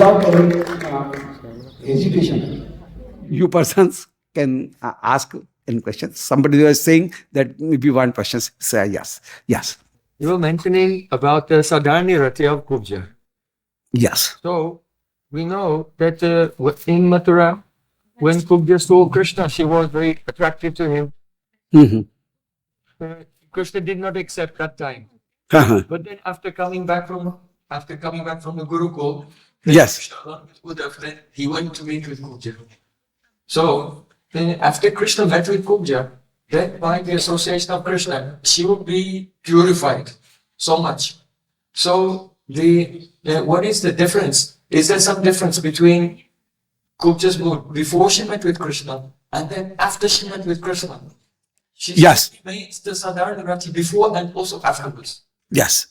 without any hesitation, you persons can ask any questions. Somebody was saying that if you want questions, say yes. Yes. You were mentioning about the Sadharani Rati of Kubja. Yes. So we know that in Mathura, when Kubja saw Krishna, she was very attractive to him. Krishna did not accept that time. But then after coming back from the Gurukul, Yes. then he went to meet with Kubja. So then after Krishna met with Kubja, then by the association of Krishna, she would be purified so much. So what is the difference? Is there some difference between Kubja's mood before she met with Krishna and then after she met with Krishna? She Yes. remains the Sadharana Rati before and also afterwards. Yes.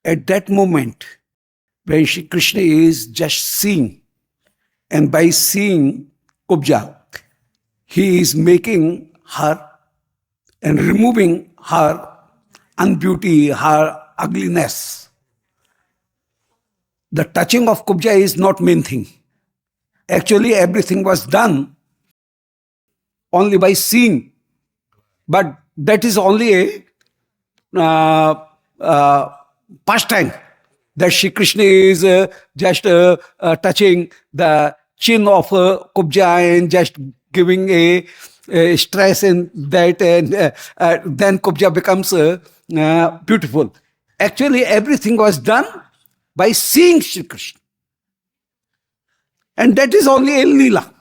At that moment, when Shri Krishna is just seeing, and by seeing Kubja, he is making her and removing her unbeauty, her ugliness. The touching of Kubja is not main thing. Actually, everything was done only by seeing, but that is only a pastime. That Shri Krishna is just touching the chin of Kubja and just giving a stress in that, and then Kubja becomes beautiful. Actually, everything was done by seeing Shri Krishna. And that is only a Leela.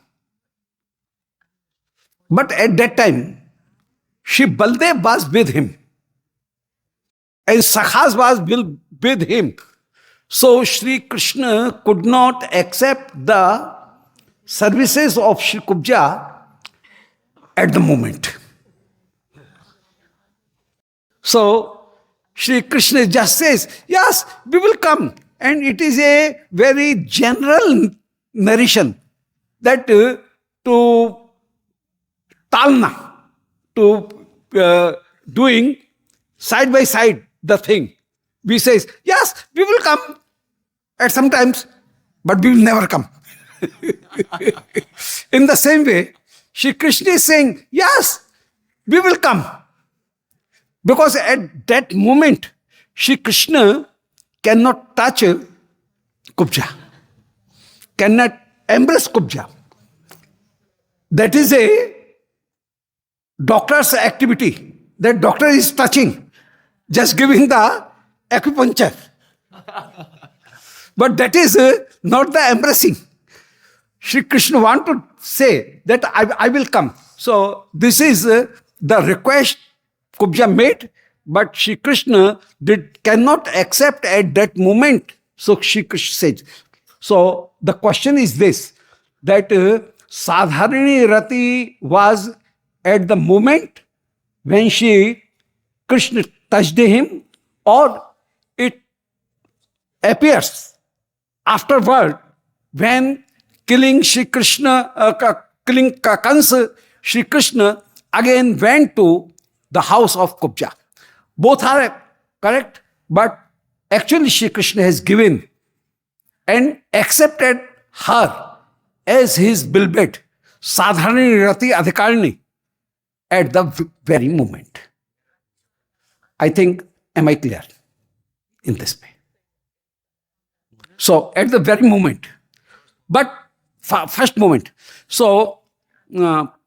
But at that time, Shri Baldev was with him. And Sakhas was with him. So Shri Krishna could not accept the services of Shri Kubja at the moment. So Shri Krishna just says, yes, we will come. And it is a very general narration that to talna, to doing side by side the thing. We say, yes, we will come at some times, but we will never come. In the same way, Shri Krishna is saying, yes, we will come. Because at that moment, Shri Krishna cannot touch Kubja, cannot embrace Kubja. That is a doctor's activity. That doctor is touching, just giving the acupuncture. But that is not the embracing. Shri Krishna want to say that I will come. So this is the request Kubja made, but Shri Krishna cannot accept at that moment. So Shri Krishna says. So the question is this, that Sadharani Rati was at the moment when Shri Krishna touched him, or it appears afterward when killing Shri Krishna, killing Kansa, Shri Krishna again went to the house of Kubja. Both are correct, but actually Shri Krishna has given and accepted her as his beloved, Sadharani Rati Adhikarni, at the very moment. I think, am I clear in this way? So, at the very moment, but first moment. So,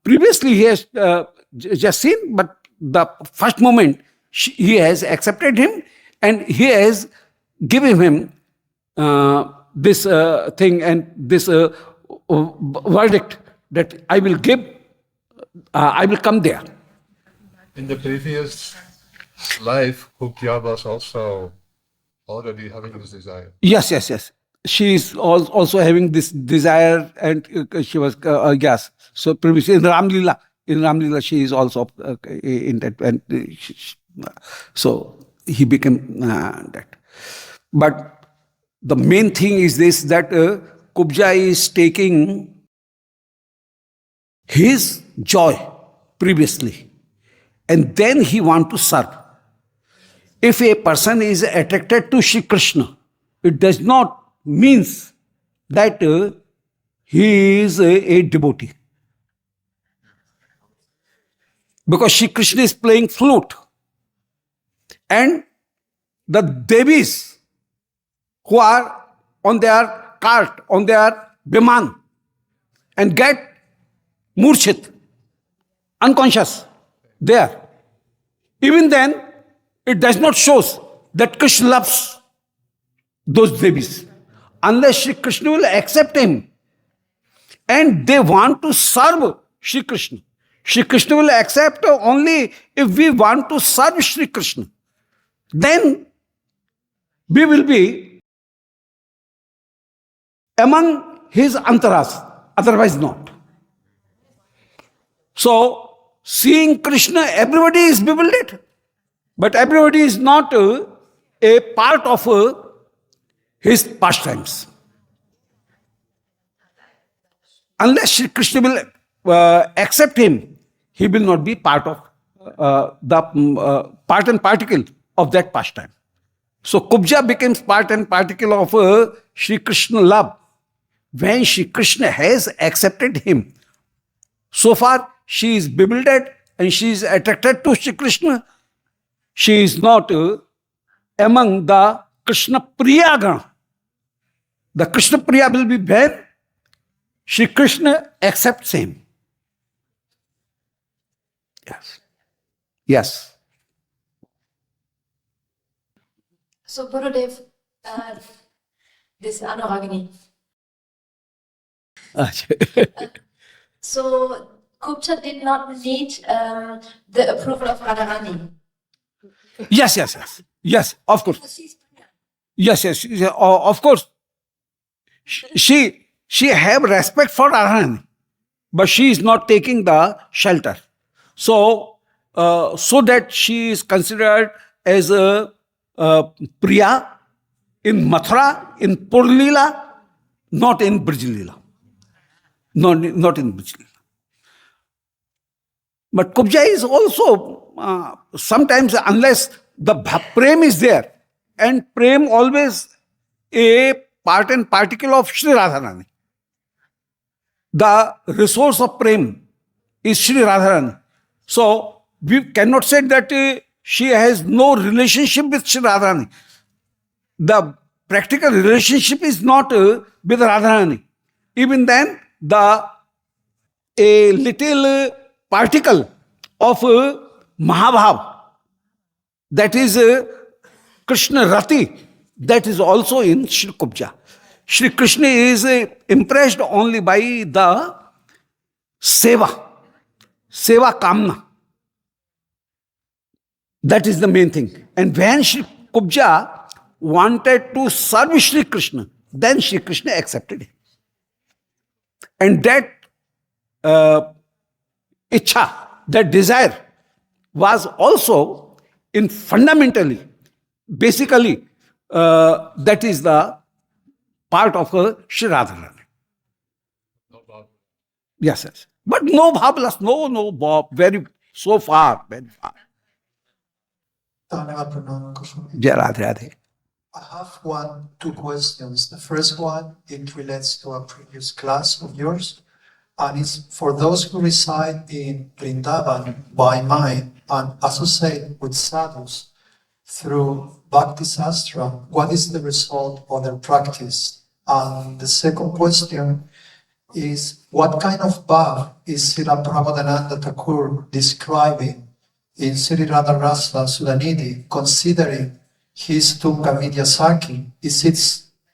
previously he has just seen, but the first moment he has accepted him and he has given him this thing and this verdict that I will give, I will come there. In the previous life, Kubja was also already having this desire. Yes. She is also having this desire, and she was, yes. So previously in Ramlila, she is also in that, and so he became that. But the main thing is this, that Kubja is taking his joy previously, and then he want to serve. If a person is attracted to Shri Krishna, it does not means that he is a devotee. Because Shri Krishna is playing flute. And the Devis who are on their cart, on their Biman, and get murchit, unconscious, there. Even then, it does not show that Krishna loves those Devis. Unless Shri Krishna will accept him. And they want to serve Shri Krishna. Shri Krishna will accept only if we want to serve Shri Krishna. Then we will be among his antaras, otherwise not. So, seeing Krishna, everybody is bewildered. But everybody is not a part of his pastimes. Unless Shri Krishna will accept him, he will not be part of the part and particle of that pastime. So Kubja becomes part and particle of Shri Krishna love when Shri Krishna has accepted him. So far, she is bewildered and she is attracted to Shri Krishna. She is not among the Krishna Priya Gana. The Krishna Priya will be when Shri Krishna accepts him. Yes. Yes. So Gurudev, this is Anuragini. So Kubja did not need the approval of Radharani. Yes, yes, yes. Yes, of course. Yes, yes, yes, of course. She have respect for Radharani, but she is not taking the shelter. So, so that she is considered as a Priya in Mathura, in Purlila, not in Brijlila. Not in Brijlila. But Kubja is also sometimes, unless the prem is there, and prem always a part and particle of Shri Radharani. The resource of prem is Shri Radharani. So we cannot say that she has no relationship with Shri Radharani. The practical relationship is not with Radharani. Even then, a little particle of Mahabhav, that is Krishna Rati, that is also in Shri Kubja. Shri Krishna is impressed only by the seva kamna. That is the main thing. And when Shri Kubja wanted to serve Shri Krishna, then Shri Krishna accepted him. And that ichha, that desire, was also in fundamentally, basically, that is the part of Shri Radharani. No bhav. Yes, yes. But no bhablas, no bhav, very far. Dhanyavad Pranam, Goswami. Jai Radhe Radhe. I have two questions. The first one, it relates to a previous class of yours, and it's for those who reside in Vrindavan by mind and associate with sadhus through Bhakti Sastra, what is the result of their practice? And the second question is, what kind of bhav is Srila Prabodhananda Thakur describing in Sri Radha Rasa Sudhanidhi, considering his Tunga Vidya Saki? Is it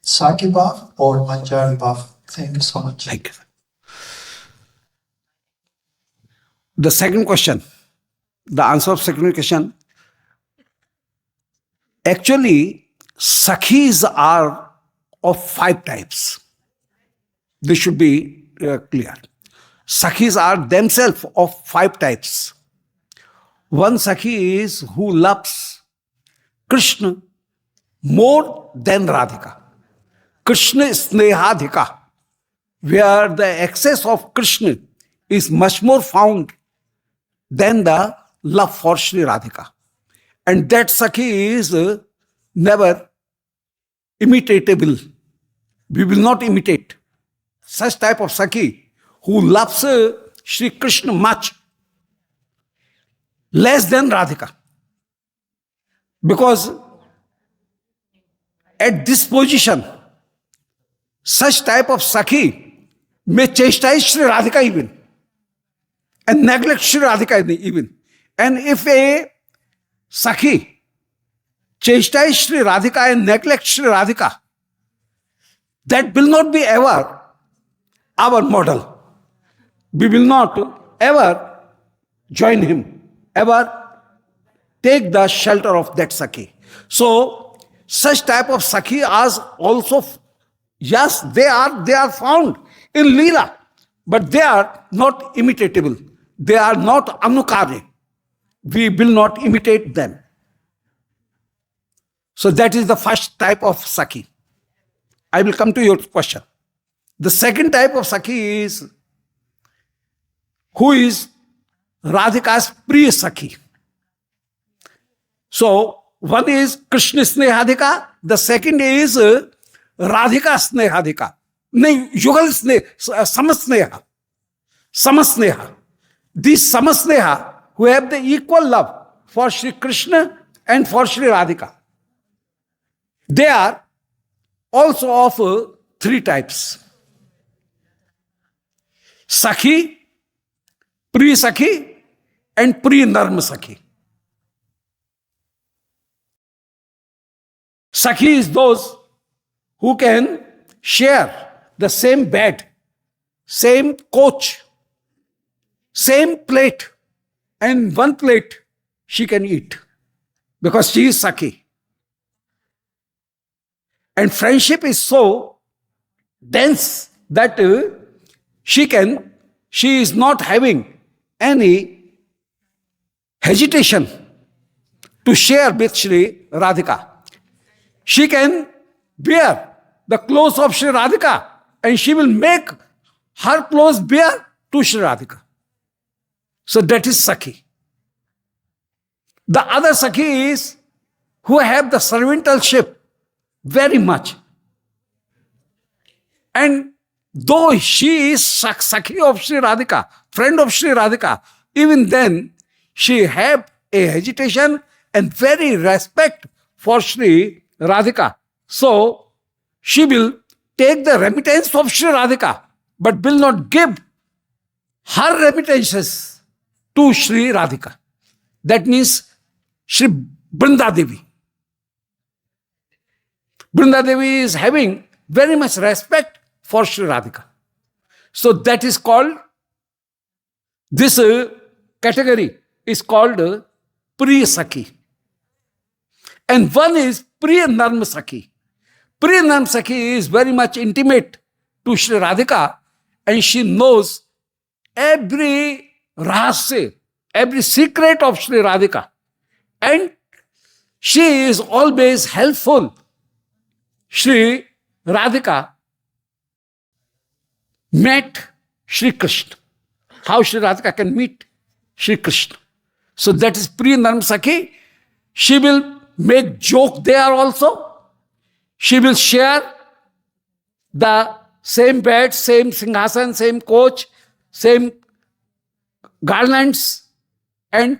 Saki bhav or Manjari bhav? Thank you so much. Thank you. The second question, the answer of second question, actually, Sakhis are of 5 types. This should be clear. Sakhis are themselves of 5 types. One Sakhi is who loves Krishna more than Radhika. Krishna Snehadhika, where the excess of Krishna is much more found than the love for Sri Radhika. And that Sakhi is never imitatable. We will not imitate such type of Sakhi who loves Sri Krishna much less than Radhika. Because at this position, such type of Sakhi may chastise Sri Radhika even and neglect Sri Radhika even. And if a Sakhi chastise Sri Radhika and neglect Sri Radhika, that will not be ever our model. We will not ever join him, ever take the shelter of that Sakhi. So, such type of Sakhi as also, yes, they are found in Leela, but they are not imitatable. They are not anukarya. We will not imitate them. So that is the first type of Sakhi. I will come to your question. The second type of Sakhi is who is Radhika's Priya Sakhi. So one is Krishna Snehadika, the second is Radhika Snehadika. No, Yugal Samasneha. Samasneha. These Samasneha who have the equal love for Sri Krishna and for Sri Radhika. They are also of three types. Sakhi, Priya Sakhi, and Priya Narma Sakhi. Sakhi is those who can share the same bed, same coach, same plate, and one plate she can eat because she is Sakhi. And friendship is so dense that she is not having any hesitation to share with Sri Radhika. She can bear the clothes of Sri Radhika and she will make her clothes bear to Sri Radhika. So that is Sakhi. The other Sakhi is who have the servantalship very much. And though she is Sakhi of Sri Radhika, friend of Sri Radhika, even then she have a hesitation and very respect for Sri Radhika. So she will take the remittance of Sri Radhika, but will not give her remittances to Sri Radhika. That means Sri Brinda Devi. Brinda Devi is having very much respect for Sri Radhika. So that is called, this category is called Priya Sakhi. And one is Priya Narma Sakhi. Priya Narma Sakhi is very much intimate to Sri Radhika and she knows every rahasya, every secret of Sri Radhika. And she is always helpful. Sri Radhika met Sri Krishna. How Sri Radhika can meet Sri Krishna. So that is Priya Narma Sakhi. She will make joke there also. She will share the same bed, same singhasan, same coach, same garlands and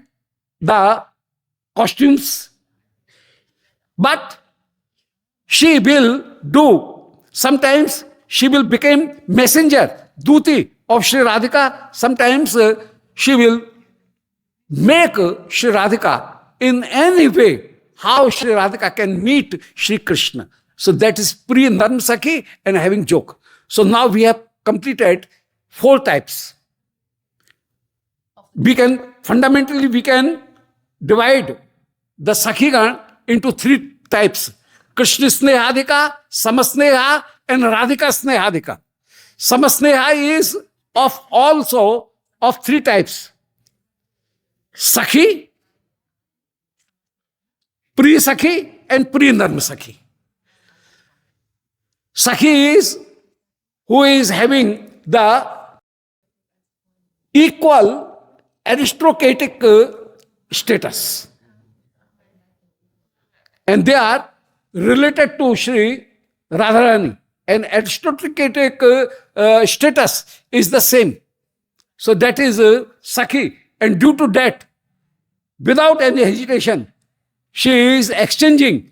the costumes. But she will do, sometimes she will become messenger, duti of Sri Radhika. Sometimes she will make Sri Radhika in any way how Sri Radhika can meet Sri Krishna. So that is Priya Narma Sakhi and having joke. So now we have completed 4 types. Fundamentally we can divide the Sakhigan into 3 types. Krishna Snehadika, Samasneha and Radhika Snehadika. Samasneha is also of 3 types. Sakhi, Priya Sakhi and Priya Narma Sakhi. Sakhi is who is having the equal aristocratic status. And they are related to Sri Radharani. And aristocratic status is the same. So that is Sakhi. And due to that, without any hesitation, she is exchanging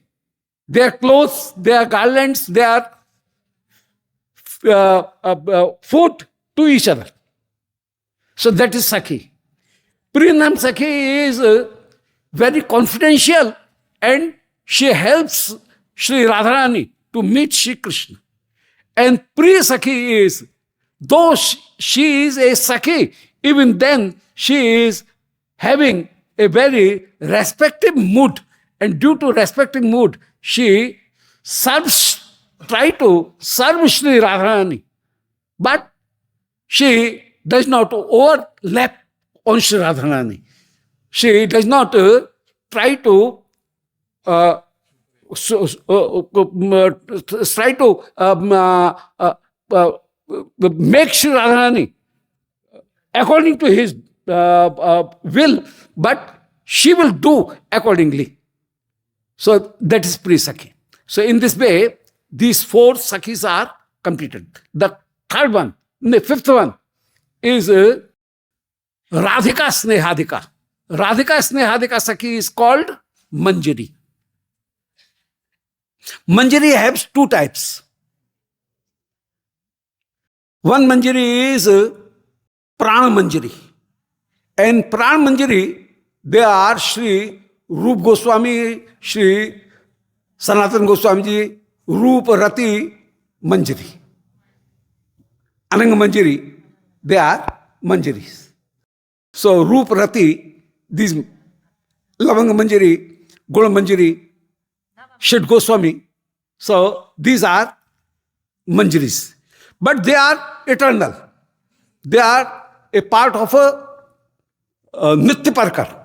their clothes, their garlands, their food to each other. So that is Sakhi. Prinam Sakhi is very confidential, and she helps Sri Radharani to meet Sri Krishna. And Priya Sakhi is, though she is a Sakhi, even then she is having a very respective mood. And due to respective mood, she try to serve Sri Radharani. But she does not overlap on Sri Radharani. She does not try to make Sri Radharani according to his will, but she will do accordingly. So that is Priya Sakhi. So in this way, these 4 Sakhis are completed. The third one, the fifth one is Radhika Snehadika. Radhika Snehadika Sakhi is called Manjari. Manjari has 2 types. One Manjari is Prana Manjari. And Prana Manjari, they are Sri Rup Goswami, Sri Sanatana Goswami ji, Rup Rati Manjari. Ananga Manjari, they are Manjaris. So Rup Rati, these Lavanga Manjari, Gula Manjari, Shat Goswami, so these are Manjaris. But they are eternal. They are a part of a Nitya Parkar.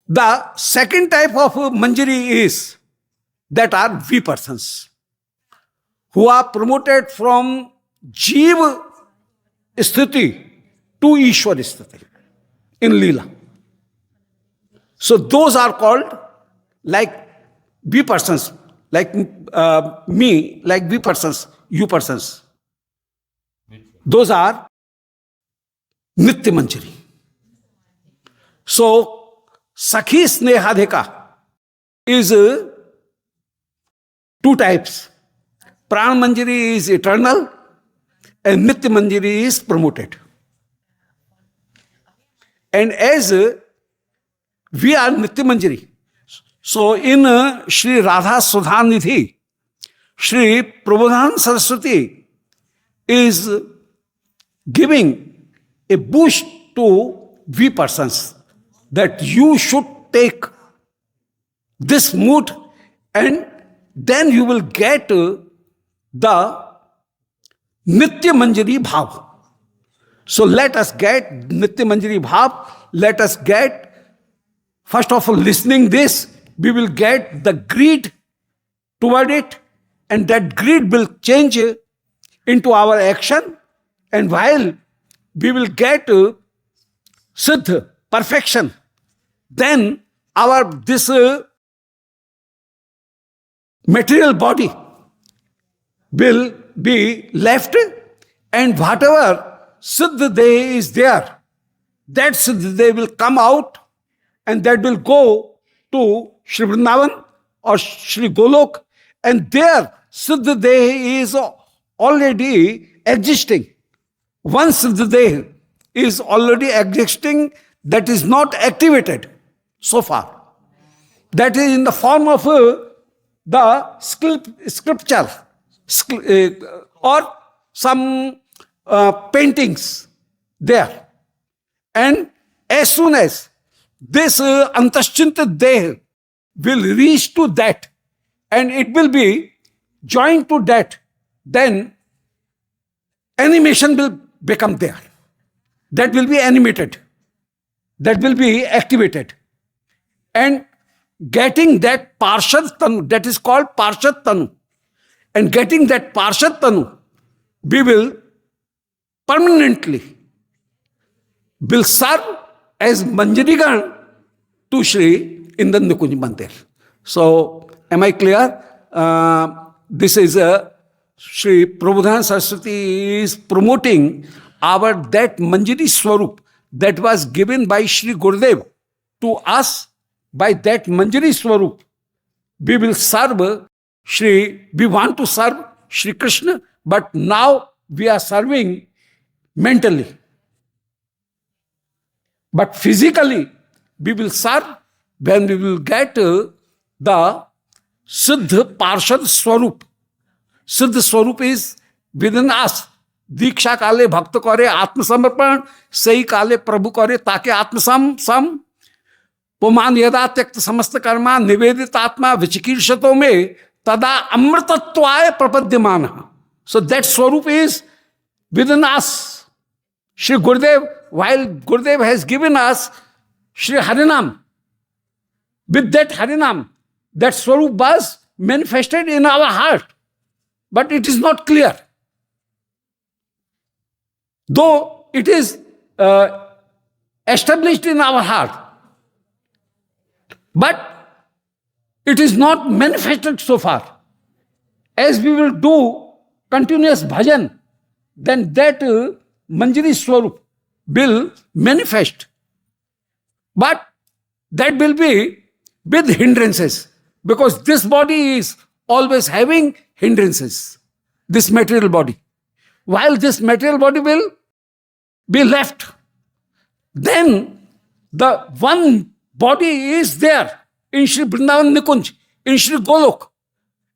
The second type of Manjari is that are V persons who are promoted from Jeev Sthiti to Ishwar Sthiti in Leela. So those are called like V persons, like me, like V persons, U persons. Those are Nitya Manjari. So Sakhi Snehadika is 2 types. Prana Manjari is eternal and Nitya Manjari is promoted. And as we are Nitya Manjari, so in Sri Radha Sudhanidhi, Sri Prabodhan Saraswati is giving a boost to we persons that you should take this mood and then you will get the Nitya Manjari Bhav. So let us get Nitya Manjari Bhav. Let us get, first of all, listening this, we will get the greed toward it, and that greed will change into our action. And while we will get Siddha, perfection, then our this material body will be left, and whatever Siddha Deha is there, that Siddha Deha will come out, and that will go to Sri Vrindavan or Sri Golok, and there Siddha Deha is already existing. One Siddha Deha is already existing that is not activated so far. That is in the form of the sculpture or some paintings there. And as soon as this Antaschinta Deha will reach to that and it will be joined to that, then animation will become there. That will be animated. That will be activated. And getting that Parshad Tanu, that is called Parshad Tanu. And getting that Parshad Tanu, we will permanently serve as Manjarigan to Sri Indan Nikunj Mandir. So, am I clear? This is Sri Prabodhana Saraswati is promoting our that Manjari Swarup that was given by Sri Gurudev to us. By that Manjari Swarup, we will serve we want to serve Sri Krishna, but now we are serving mentally. But physically, we will serve when we will get the Siddha Parshad Swarup. Siddha Swarup is within us. दीक्षा काले भक्त करे आत्मसमर्पण सही काले प्रभु करे ताके आत्मसम सम पुमान यदा त्यक्त समस्त कर्मा निवेदित आत्मा विचिकीर्षतो में तदा अमृतत्वाय प्रपद्यमान. So that Swarup is within us. Shri Gurudev, while Gurudev has given us Shri Harinam, with that Harinam, that Swarup was manifested in our heart. But it is not clear. Though it is established in our heart, but it is not manifested so far. As we will do continuous bhajan, then that Manjari Swarup will manifest. But that will be with hindrances, because this body is always having hindrances, this material body. While this material body will be left, then the one body is there in Shri Vrindavan Nikunj, in Shri Golok,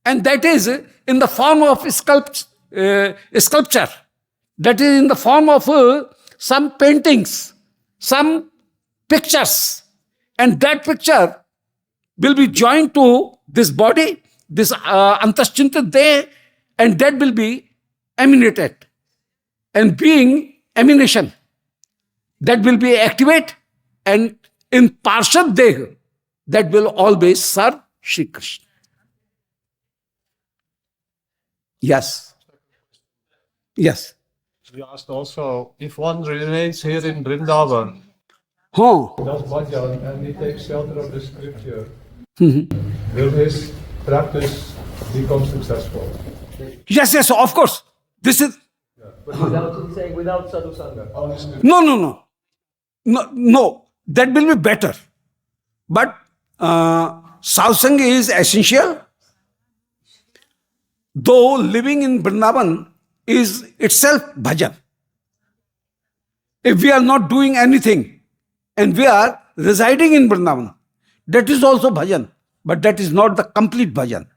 and that is in the form of sculpture, that is in the form of some paintings, some pictures, and that picture will be joined to this body, this Antaschintat Deh, and that will be emanated. And being emanation, that will be activate, and in Parshad Deh, that will always serve Shri Krishna. Yes. Yes. We asked also, if one remains here in Vrindavan, Huh. does bhajan and he takes shelter of the scripture, will his practice become successful? Yes, yes, of course. This is But without sadhu sangha. no. That will be better. But satsang is essential. Though living in Vrindavan is itself bhajan. If we are not doing anything and we are residing in Vrindavan, that is also bhajan. But that is not the complete bhajan.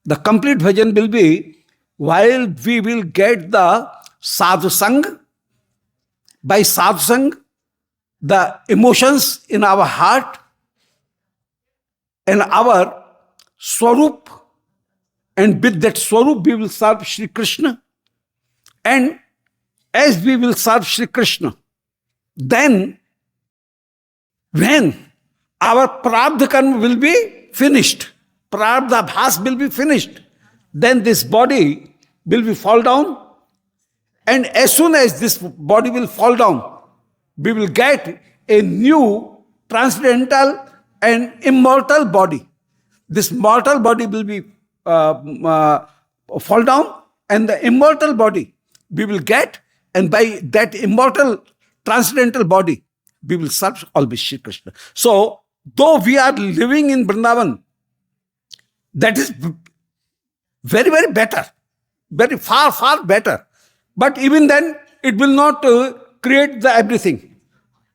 The complete bhajan will be while we will get the sadhu sang. By sadhu sang, the emotions in our heart and our swarup, and with that swarup we will serve Shri Krishna. And as we will serve Shri Krishna, then when our prarabdha karma will be finished, prarabdha bhas will be finished, then this body will be fall down, and as soon as this body will fall down, we will get a new transcendental and immortal body. This mortal body will be fall down, and the immortal body we will get, and by that immortal transcendental body we will serve always Shri Krishna. So, though we are living in Vrindavan, that is very, very better, very far, far better. But even then, it will not create the everything.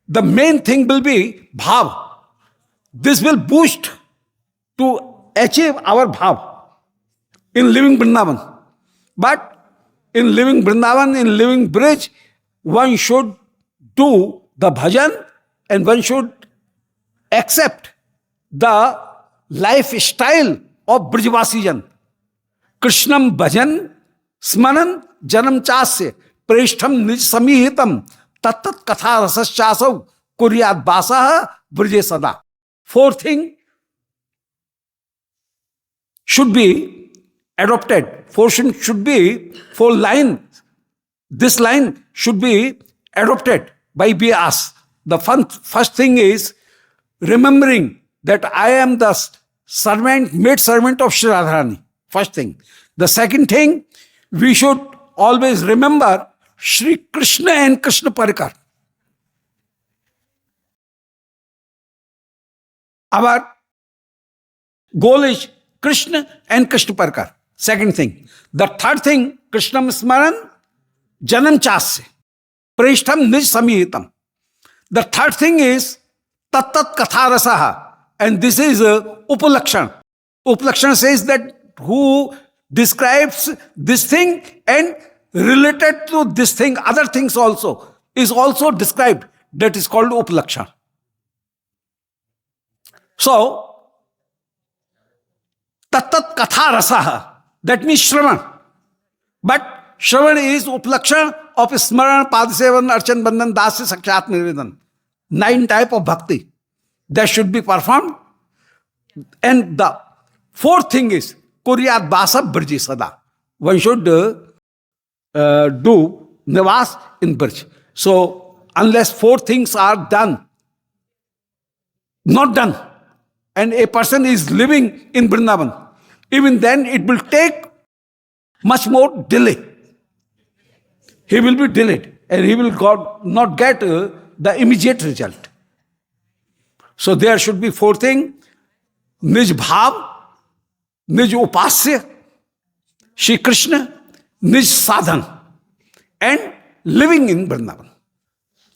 The main thing will be bhav. This will boost to achieve our bhav in living Vrindavan. But in living Vrindavan, in living Brij, one should do the bhajan and one should accept the lifestyle of Brijvasijan. Krishnam bhajan smanan janam chasya preshtham nij samihitam tattat katha rasaschasav kuryat basaha brije sada. Fourth thing should be adopted. Four line. This line should be adopted by us. The first thing is remembering that I am the servant, maid servant of Shri Radharani. First thing. The second thing, we should always remember Shri Krishna and Krishna Parikar. Our goal is Krishna and Krishna Parikar. Second thing. The third thing, Krishna Smaran, Janam Chasya, Preshtham Nij Samihitam. The third thing is Tattat Katha Rasaha. And this is Upalakshan. Upalakshan says that who describes this thing and related to this thing, other things also, is also described. That is called Upalakshan. So, Tattat Katha Rasaha, that means Shravan. But Shravan is Upalakshan of Smaran, Padasevan, Archan, Bandhan, Dasya, Sakshat, Nirvedan. 9 type of bhakti that should be performed. And the fourth thing is Kuryat Vasa Brji Sada. One should do Nivas in Brj. So, unless 4 things are done, not done, and a person is living in Vrindavan, even then it will take much more delay. He will be delayed and he will not get the immediate result. So there should be 4 things: Nij Bhav, Nij Upasya, Shri Krishna, Nij Sadhan, and living in Vrindavan.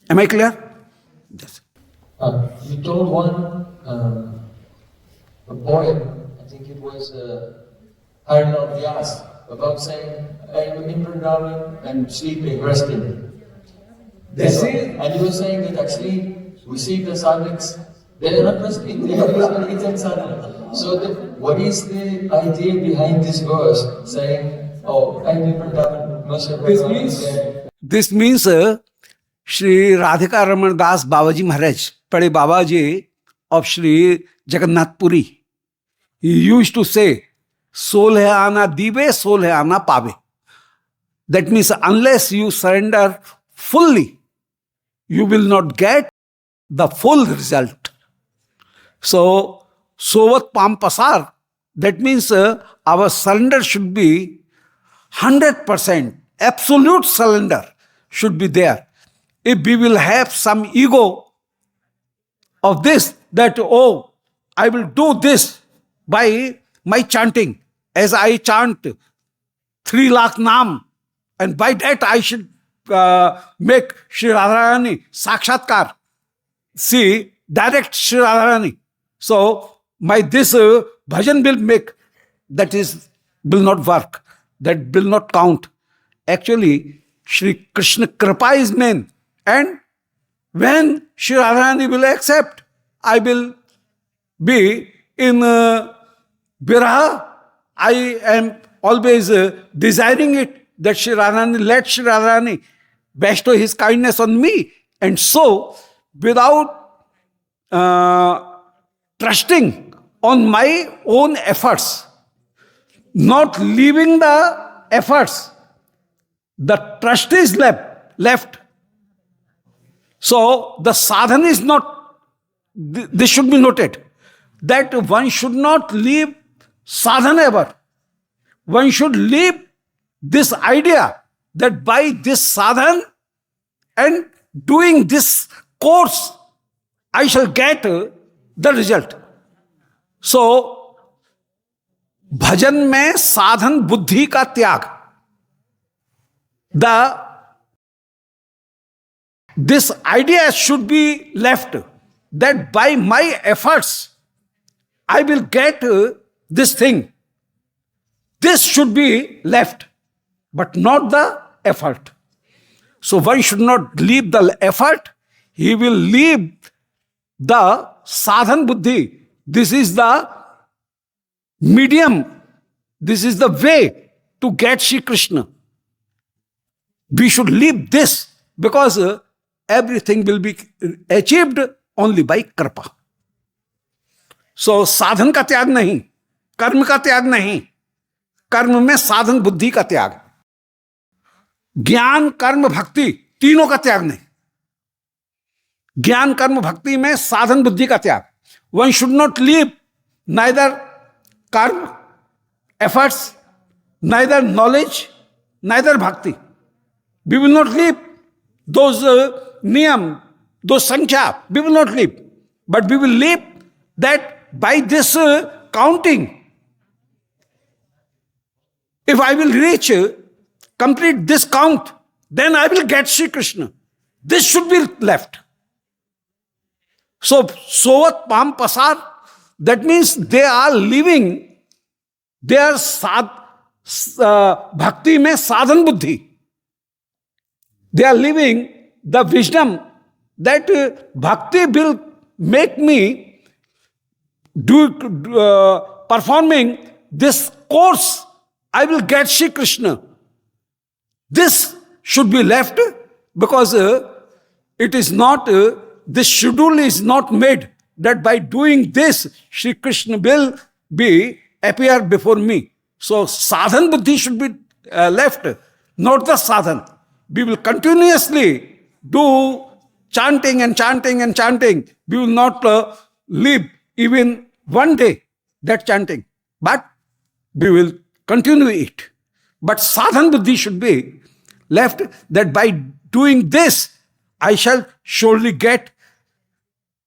Am I clear? Yes. You told one a poem, I think it was Arnav Vyas, about saying, I'm in Vrindavan and sleeping, resting. And he was saying that actually we see the sadhaks, they are not resting, they are using it sadhana. So what is the idea behind this verse saying, oh, I'm in Vrindavan, most of This means Shri Radhika Raman Das Babaji Maharaj, Pade Babaji of Shri Jagannath Puri, he used to say, Soul hai ana dive, soul hai ana pave. That means unless you surrender fully, you will not get the full result. So, Sovat Pampasar, that means our surrender should be 100%, absolute surrender should be there. If we will have some ego of this, that, oh, I will do this by my chanting, as I chant 3 lakh Naam, and by that I should make Shri Radharani Sakshatkar. See, direct Shri Radharani. So, my this bhajan will make, that will not work. That will not count. Actually, Shri Krishna Kripa is main. And when Shri Radharani will accept, I will be in Viraha. I am always desiring it that Shri Radharani, let Shri Radharani bestow his kindness on me. And so, without trusting on my own efforts, not leaving the efforts, the trust is left. So, the sadhana is not, this should be noted, that one should not leave sadhana ever. One should leave this idea that by this sadhana and doing this course, I shall get the result. So, bhajan mein sadhan buddhi ka tyag. This idea should be left that by my efforts, I will get this thing. This should be left, but not the effort. So one should not leave the effort, he will leave the sadhan buddhi. This is the medium, this is the way to get Shri Krishna. We should leave this because everything will be achieved only by kripa. So साधन का त्याग नहीं, कर्म का त्याग नहीं, कर्म में साधन बुद्धि का त्याग, ज्ञान कर्म भक्ति तीनों का त्याग नहीं, ज्ञान कर्म भक्ति में साधन बुद्धि का त्याग. One should not leave neither karma, efforts, neither knowledge, neither bhakti. We will not leave those niyam, those sankhya. We will not leave. But we will leave that by this counting. If I will reach, complete this count, then I will get Sri Krishna. This should be left. So, Sovat Pam Pasar, that means they are living their bhakti mein sadhan buddhi. They are living the wisdom that bhakti will make me performing this course. I will get Sri Krishna. This should be left because it is not, this schedule is not made that by doing this, Sri Krishna will appear before me. So sadhan buddhi should be left, not the sadhan. We will continuously do chanting and chanting and chanting. We will not leave even one day that chanting. But we will continue it. But sadhan buddhi should be left that by doing this, I shall surely get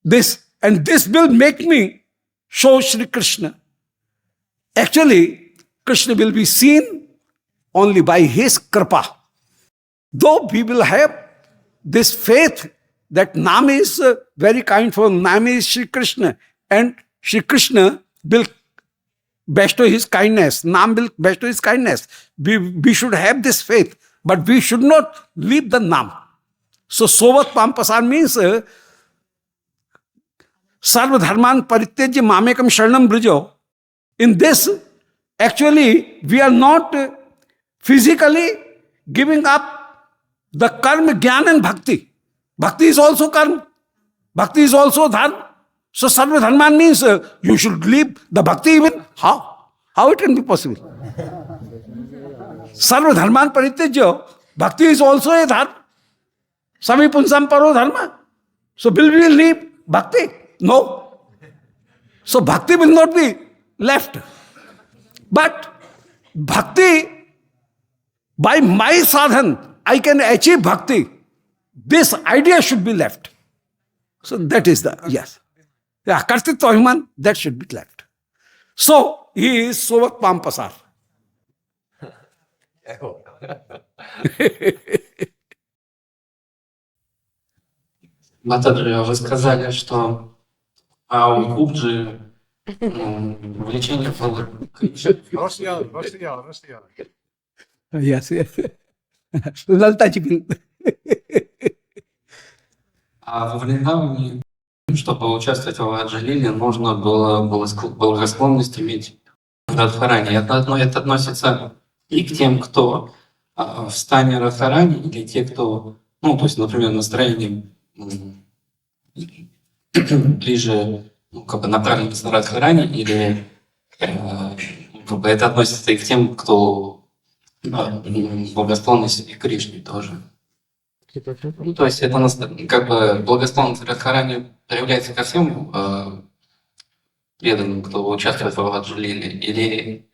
this. And this will make me show Sri Krishna. Actually, Krishna will be seen only by his kripa. Though we will have this faith that Nam is very kindful, Nam is Sri Krishna, and Sri Krishna will bestow his kindness, Nam will bestow his kindness. We should have this faith, but we should not leave the Nam. So, Sovat Pampasar means Sarva Dharman Parityajya Mamekam Sharanam Brijo. In this, actually, we are not physically giving up the karma, jnana and bhakti. Bhakti is also karma. Bhakti is also dharma. So Sarva Dharman means you should leave the bhakti even. How? How it can be possible? Sarva Dharman Parityajya. Bhakti is also a dharma. Sami punsam paro dharma. So will we leave bhakti? No. So bhakti will not be left. But bhakti, by my sadhan, I can achieve bhakti. This idea should be left. So that is the, yes. Yeah, Kartitva Abhiman, that should be left. So, he is Sovat Pampasar. Матаджи, вы сказали, что у Кубджи влечение было Россиян. Yes, yes. Lalta ji will. А во Вриндаване, чтобы участвовать в Аджалиле, нужно было благосклонность иметь в Радхарани. Это относится и к тем, кто в стане Радхарани, или те, кто, ну, то есть, например, настроение ближе, ну, как бы направленность на Радхарани, или как бы это относится и к тем, кто благосклонность и к Кришне тоже. Ну, то есть это как бы благосклонность Радхарани проявляется ко всем преданным, кто участвует в Аджалиле,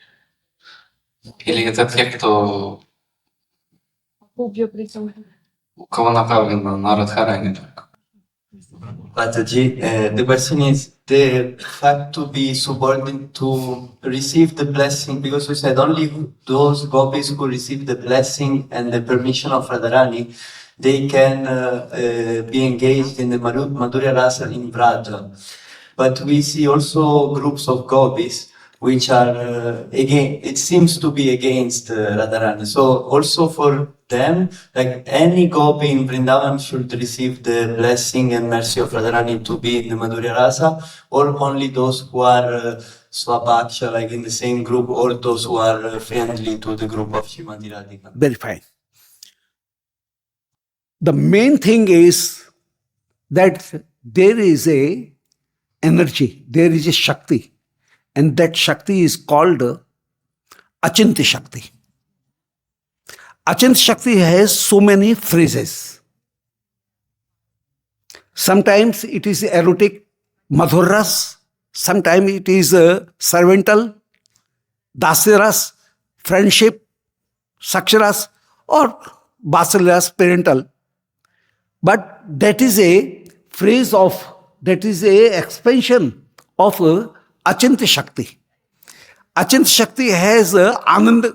или это те, кто у кого направлено на Радхарани только. Mataji, the question is the fact to be subordinate to receive the blessing, because we said only those gopis who receive the blessing and the permission of Radharani, they can be engaged in the Madhurya Rasa in Vraja. But we see also groups of gopis which are again, it seems to be against Radharani. So also for them, like any gopi in Vrindavan should receive the blessing and mercy of Radharani to be in the Madhurya Rasa, or only those who are Swapaksha, like in the same group, or those who are friendly to the group of Srimati Radhika. Very fine. The main thing is that there is a energy, there is a Shakti, and that Shakti is called Achintya Shakti. Achintya Shakti has so many phrases. Sometimes it is erotic, Madhurras, sometimes it is servantal, Dasyaras, friendship, Saksharas, or Basilas, parental. But that is a phrase of, that is a expansion of Achintya Shakti. Achintya Shakti has Anand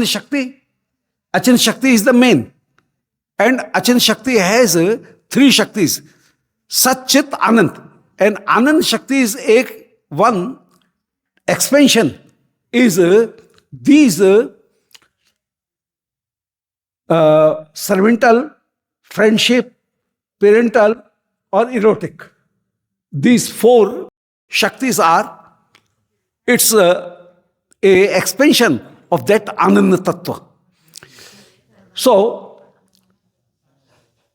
Shakti. Achintya Shakti is the main. And Achintya Shakti has three Shaktis. Sat, Chit, Anand. And Anand Shakti is one expansion. Is these servantal, friendship, parental, or erotic. These four Shaktis are, it's a expansion of that Ananda Tattva. So,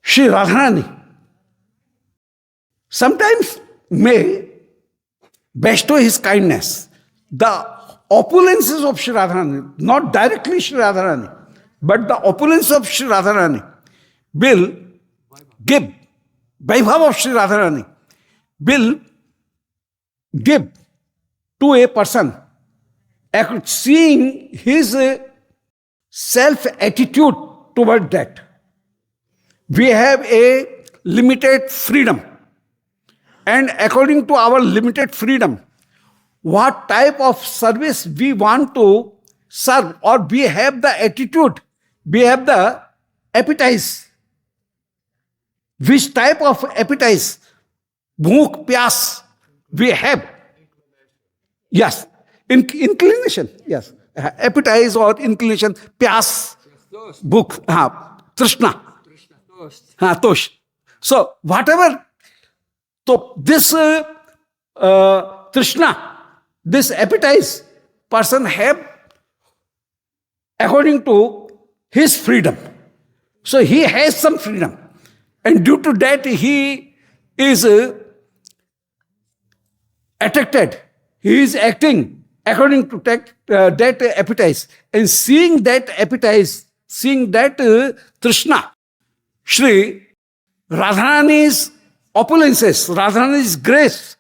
Shri Radharani sometimes may bestow his kindness. The opulences of Shri Radharani, not directly Shri Radharani, but the opulence of Shri Radharani will give, Vaibhav of Shri Radharani will give to a person, seeing his self-attitude toward that. We have a limited freedom. And according to our limited freedom, what type of service we want to serve, or we have the attitude, we have the appetite. Which type of appetite? Bhook, pyas, we have. Yes. Inclination. Yes. Appetite or inclination. Pyas. Bhook. Trishna. Tosh. So, whatever. So, this Trishna, this appetite, person have according to his freedom. So, he has some freedom. And due to that, he is attracted. He is acting according to that appetite. And seeing that appetite, seeing that Trishna, Shri Radharani's opulences, Radharani's grace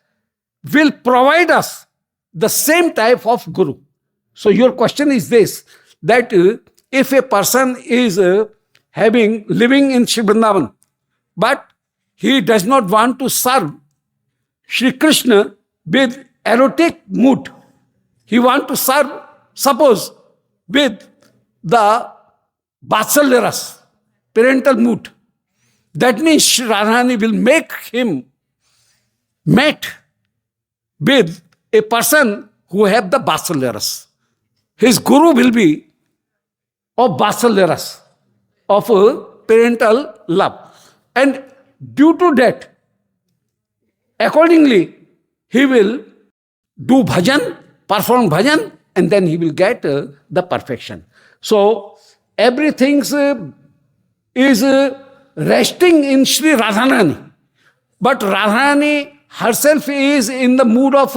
will provide us the same type of Guru. So your question is this, that if a person is living in Shri Vrindavan, but he does not want to serve Shri Krishna with erotic mood, he wants to serve, suppose, with the Vatsalya ras, parental mood. That means Shri Radharani will make him met with a person who have the Vatsalya ras. His guru will be of Vatsalya ras, of parental love. And due to that, accordingly, he will do bhajan, perform bhajan, and then he will get the perfection. So, everything is resting in Shri Radharani. But Radharani herself is in the mood of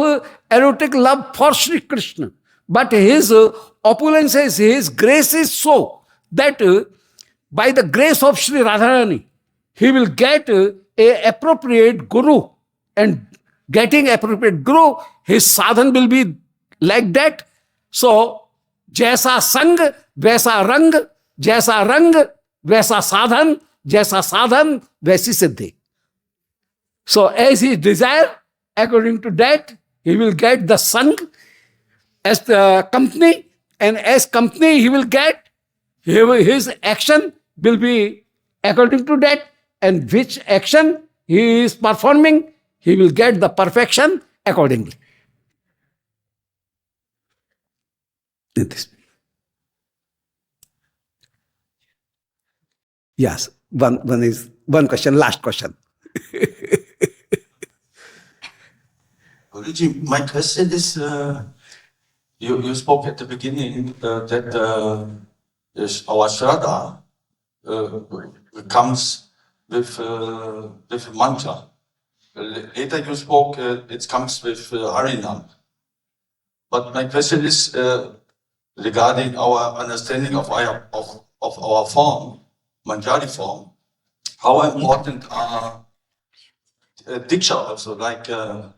erotic love for Shri Krishna. But his opulences, his grace is so that by the grace of Shri Radharani, he will get a appropriate guru. And getting appropriate guru, his sadhan will be like that. So, jaisa sang, vaisa rang, jaisa rang, vaisa sadhan, jaisa sadhan, vaisi siddhi. So, as he desire, according to that, he will get the sang as the company, and as company he will get, his action will be according to that, and which action he is performing, he will get the perfection accordingly. Yes, one question, last question. Guruji, my question is, you spoke at the beginning that our Shraddha comes with a mantra. Later you spoke, it comes with Harinam. But my question is regarding our understanding of our form, Manjari form. How important are diksha also, like to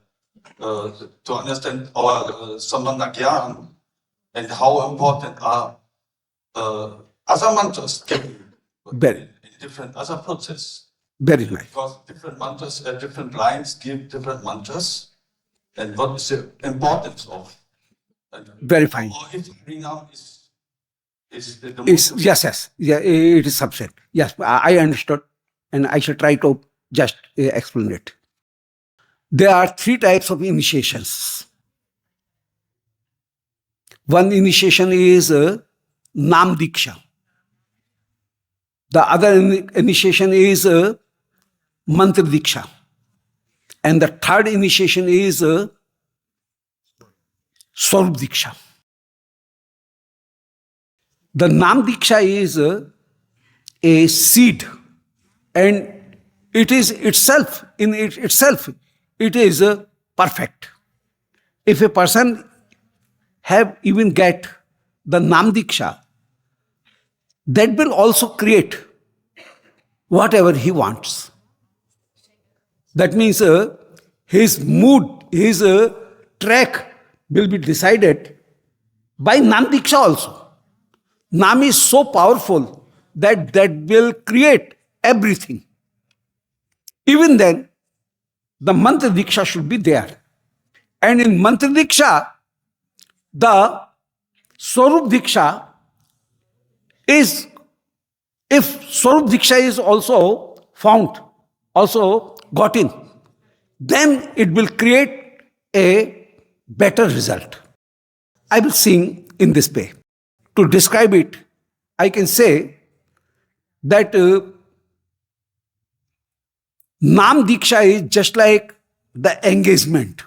understand our Sambandha Gyan and how important are other mantras can be Very. in different other process. Very nice. Because different mantras, different lines give different mantras, and what is the importance of? Very fine. Or if Harinam is the Yes. Yeah, it is subset. Yes, I understood, and I shall try to just explain it. There are 3 types of initiations. One initiation is Nam Diksha. The other initiation is Mantra Diksha. And the third initiation is Swarup Diksha. The Nam Diksha is a seed, and it is itself, it is perfect. If a person have even get the Nam Diksha, that will also create whatever he wants. That means his mood, his track will be decided by Nam Diksha also. Nam is so powerful that will create everything. Even then, the Mantra Diksha should be there. And in Mantra Diksha, the Swarup Diksha is, if Swarup Diksha is also found, also got in, then it will create a better result. I will sing in this way. To describe it, I can say that Nam Diksha is just like the engagement.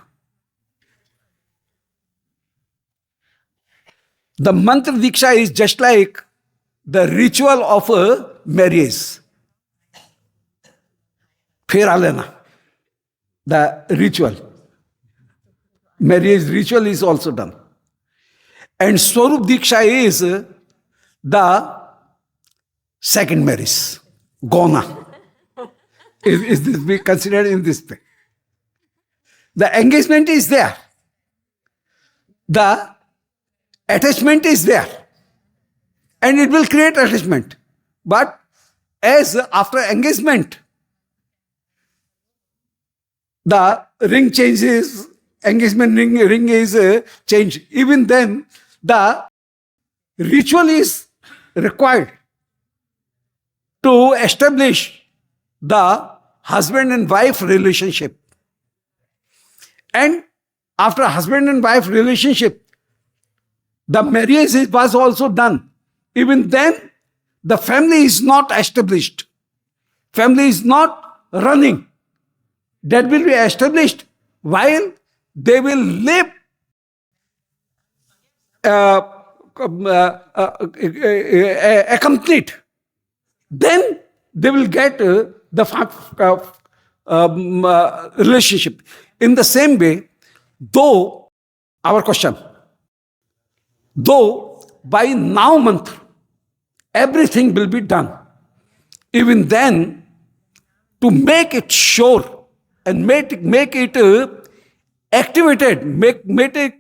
The Mantra Diksha is just like the ritual of a marriage. Phera lena, the ritual. Marriage ritual is also done. And Swarup Diksha is the second marriage, Gona. Is this be considered in this way? The engagement is there. The attachment is there. And it will create attachment. But as after engagement, the ring changes, engagement ring is changed. Even then, the ritual is required to establish the husband and wife relationship. And after husband and wife relationship, the marriage was also done. Even then, the family is not established. Family is not running. That will be established while they will live accompanied. Then they will get the relationship. In the same way, though, our question, though by now mantra, everything will be done. Even then, to make it sure and make it activated, make it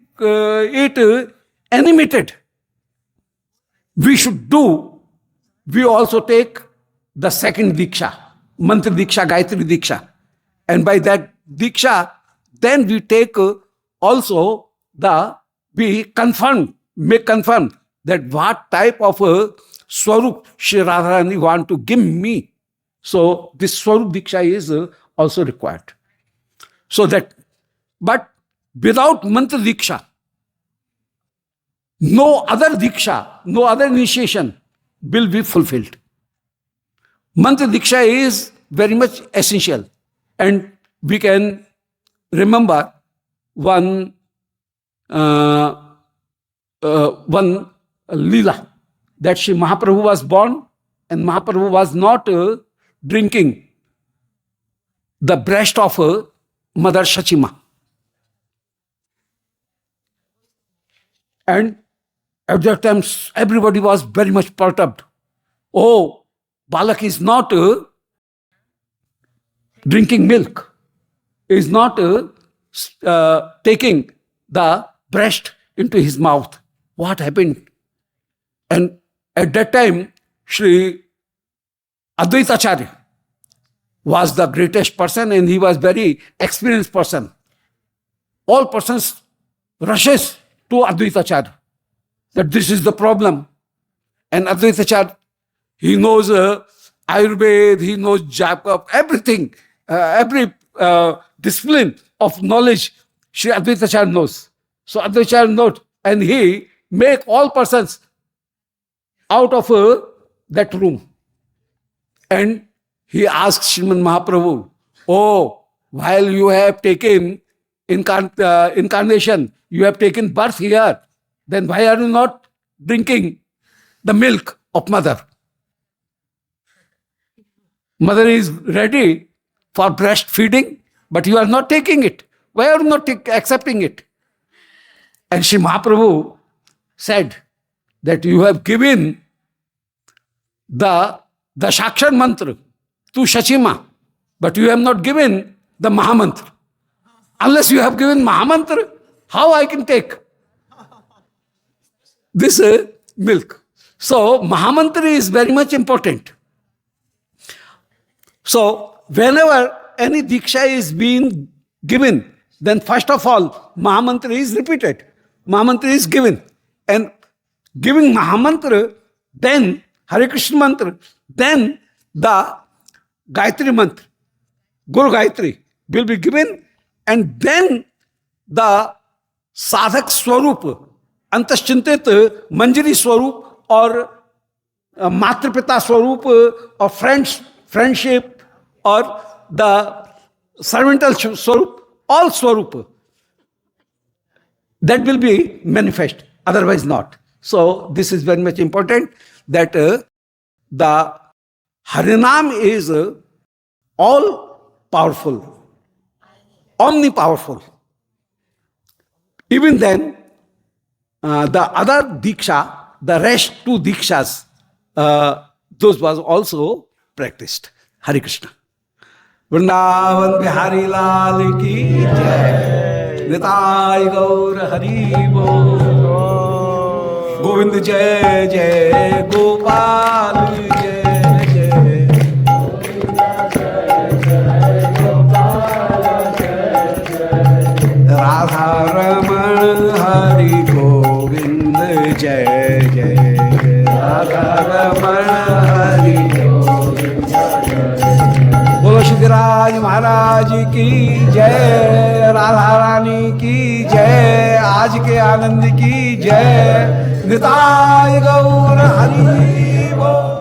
animated, we also take the second Diksha, Mantra Diksha, Gayatri Diksha. And by that Diksha, then we take also we make confirm that what type of a Swarup Shri Radharani want to give me. So this Swarup Diksha is also required. So that, but without Mantra Diksha, no other Diksha, no other initiation will be fulfilled. Mantra Diksha is very much essential. And we can remember one Leela, that Shri Mahaprabhu was born and Mahaprabhu was not drinking the breast of Mother Shachima. And at that time, everybody was very much perturbed. Oh, Balak is not drinking milk. is not taking the breast into his mouth. What happened? And at that time, Sri Advaitacharya was the greatest person, and he was very experienced person. All persons rushes to Advaitacharya that this is the problem. And Advaitacharya, he knows Ayurveda, he knows Japa, everything, every discipline of knowledge, Sri Advaitacharya knows. So Advaitacharya knows, and he make all persons out of that room. And he asks Sriman Mahaprabhu, oh, while you have taken incarnation, you have taken birth here, then why are you not drinking the milk of mother? Mother is ready for breastfeeding, but you are not taking it. Why are you not accepting it? And Sri Mahaprabhu said that you have given the Shakshar mantra to Shachima, but you have not given the Mahamantra. Unless you have given Mahamantra, how I can take this milk? So Mahamantra is very much important. So whenever any Diksha is being given, then first of all, Mahamantra is repeated. Mahamantra is given. And giving Mahamantra, then Hare Krishna mantra, then the Gayatri mantra, Guru Gayatri will be given, and then the Sadhak Swarup, Antaschintit Manjari Swarup, or Matrapita Swarup, or friendship, or the servantal Swarup, all Swarup, that will be manifest, otherwise not. So this is very much important, that the Harinam is all powerful, omnipowerful. Even then, the other Diksha, the rest two Dikshas, those was also practiced. Hare Krishna. Vrindavan Bihari Lal ki jai, Nitai Gaur Hari Bol. Govind Jai Jai, Gopal Jai Jai. Radha Raman Hari Govind Jai Jai. Radha Raman Hari Govind Jai. Bolo Shri Raj Maharaj ki jai, Radha Rani ki jai, आज के आनंद की जय, निताय गौर हरि बोल।